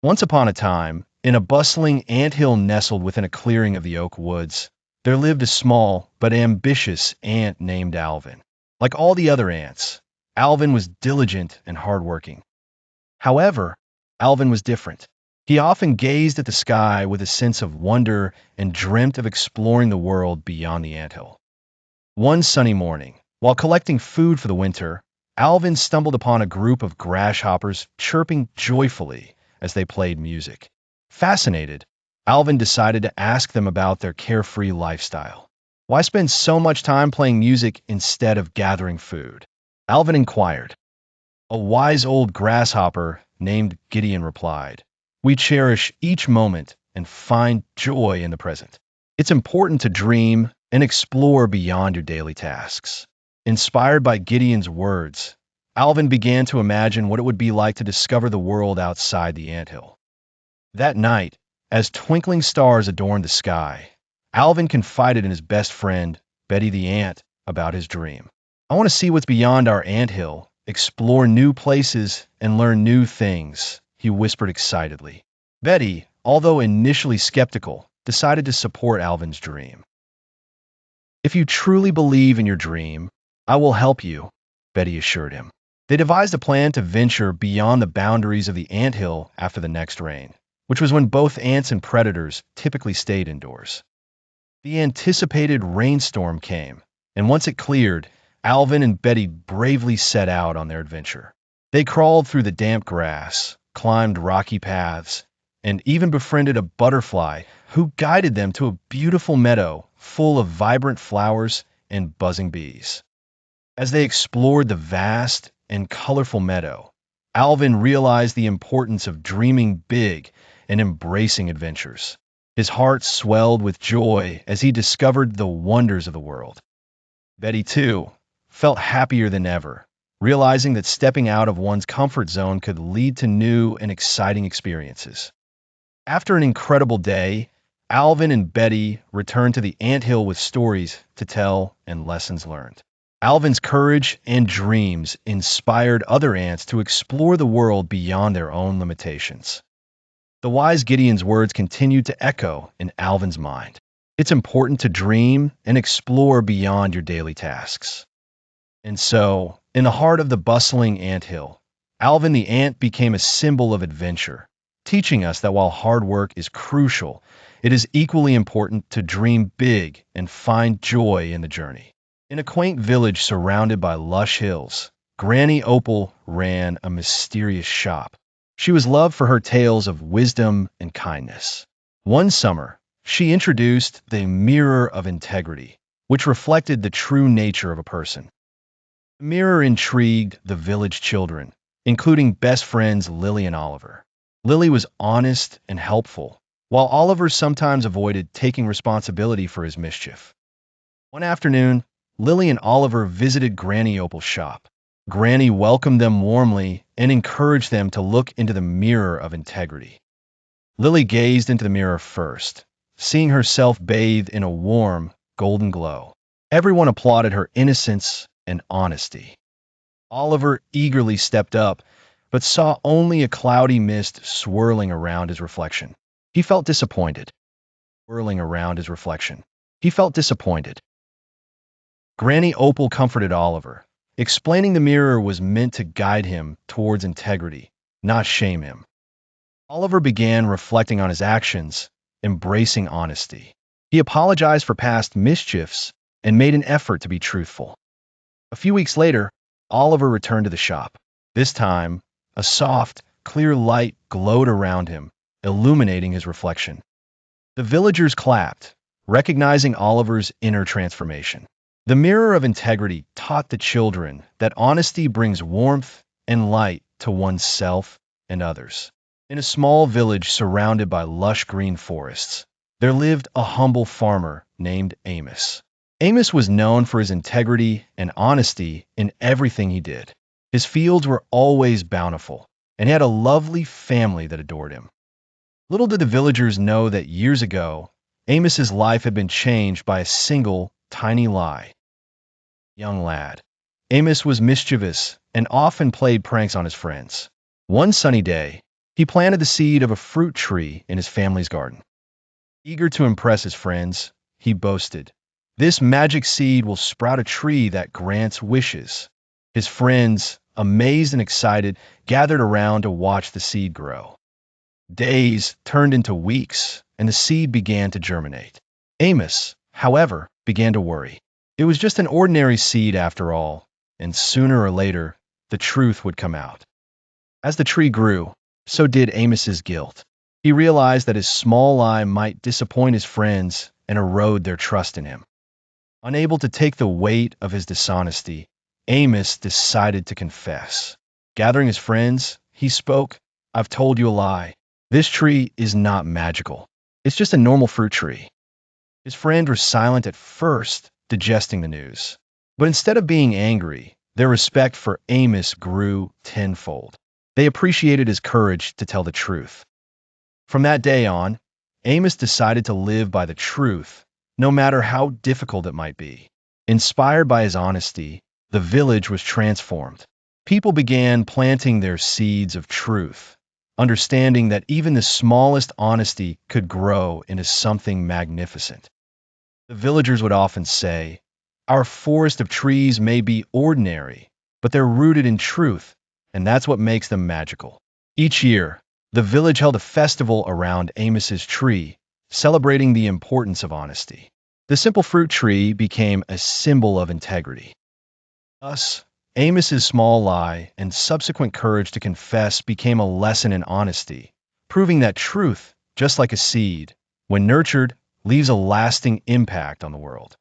Once upon a time, in a bustling anthill nestled within a clearing of the oak woods, there lived a small but ambitious ant named Alvin. Like all the other ants, Alvin was diligent and hardworking. However, Alvin was different. He often gazed at the sky with a sense of wonder and dreamt of exploring the world beyond the anthill. One sunny morning, while collecting food for the winter, Alvin stumbled upon a group of grasshoppers chirping joyfully as they played music. Fascinated, Alvin decided to ask them about their carefree lifestyle. Why spend so much time playing music instead of gathering food? Alvin inquired. A wise old grasshopper named Gideon replied, "We cherish each moment and find joy in the present. It's important to dream and explore beyond your daily tasks." Inspired by Gideon's words, Alvin began to imagine what it would be like to discover the world outside the anthill. That night, as twinkling stars adorned the sky, Alvin confided in his best friend, Betty the ant, about his dream. "I want to see what's beyond our anthill, explore new places, and learn new things," he whispered excitedly. Betty, although initially skeptical, decided to support Alvin's dream. "If you truly believe in your dream, I will help you," Betty assured him. They devised a plan to venture beyond the boundaries of the anthill after the next rain, which was when both ants and predators typically stayed indoors. The anticipated rainstorm came, and once it cleared, Alvin and Betty bravely set out on their adventure. They crawled through the damp grass, climbed rocky paths, and even befriended a butterfly who guided them to a beautiful meadow full of vibrant flowers and buzzing bees. As they explored the vast and colorful meadow, Alvin realized the importance of dreaming big and embracing adventures. His heart swelled with joy as he discovered the wonders of the world. Betty, too, felt happier than ever, realizing that stepping out of one's comfort zone could lead to new and exciting experiences. After an incredible day, Alvin and Betty returned to the anthill with stories to tell and lessons learned. Alvin's courage and dreams inspired other ants to explore the world beyond their own limitations. The wise Gideon's words continued to echo in Alvin's mind. It's important to dream and explore beyond your daily tasks. And so, in the heart of the bustling anthill, Alvin the ant became a symbol of adventure, teaching us that while hard work is crucial, it is equally important to dream big and find joy in the journey. In a quaint village surrounded by lush hills, Granny Opal ran a mysterious shop. She was loved for her tales of wisdom and kindness. One summer, she introduced the Mirror of Integrity, which reflected the true nature of a person. The mirror intrigued the village children, including best friends Lily and Oliver. Lily was honest and helpful, while Oliver sometimes avoided taking responsibility for his mischief. One afternoon, Lily and Oliver visited Granny Opal's shop. Granny welcomed them warmly and encouraged them to look into the Mirror of Integrity. Lily gazed into the mirror first, seeing herself bathed in a warm, golden glow. Everyone applauded her innocence and honesty. Oliver eagerly stepped up, but saw only a cloudy mist swirling around his reflection. He felt disappointed. Whirling around his reflection. He felt disappointed. Granny Opal comforted Oliver, explaining the mirror was meant to guide him towards integrity, not shame him. Oliver began reflecting on his actions, embracing honesty. He apologized for past mischiefs and made an effort to be truthful. A few weeks later, Oliver returned to the shop. This time, a soft, clear light glowed around him, illuminating his reflection. The villagers clapped, recognizing Oliver's inner transformation. The Mirror of Integrity taught the children that honesty brings warmth and light to oneself and others. In a small village surrounded by lush green forests, there lived a humble farmer named Amos. Amos was known for his integrity and honesty in everything he did. His fields were always bountiful, and he had a lovely family that adored him. Little did the villagers know that years ago, Amos's life had been changed by a single, tiny lie. Young lad. Amos was mischievous and often played pranks on his friends. One sunny day, He planted the seed of a fruit tree in his family's garden. Eager to impress his friends, he boasted, "This magic seed will sprout a tree that grants wishes." His friends, amazed and excited, gathered around to watch the seed grow. Days turned into weeks, and the seed began to germinate. Amos, however, began to worry. It was just an ordinary seed after all, and sooner or later, the truth would come out. As the tree grew, so did Amos's guilt. He realized that his small lie might disappoint his friends and erode their trust in him. Unable to take the weight of his dishonesty, Amos decided to confess. Gathering his friends, he spoke, "I've told you a lie. This tree is not magical. It's just a normal fruit tree." His friends were silent at first, digesting the news. But instead of being angry, their respect for Amos grew tenfold. They appreciated his courage to tell the truth. From that day on, Amos decided to live by the truth, no matter how difficult it might be. Inspired by his honesty, the village was transformed. People began planting their seeds of truth, understanding that even the smallest honesty could grow into something magnificent. The villagers would often say, "Our forest of trees may be ordinary, but they're rooted in truth, and that's what makes them magical." Each year, the village held a festival around Amos's tree, celebrating the importance of honesty. The simple fruit tree became a symbol of integrity. Thus, Amos's small lie and subsequent courage to confess became a lesson in honesty, proving that truth, just like a seed, when nurtured, leaves a lasting impact on the world.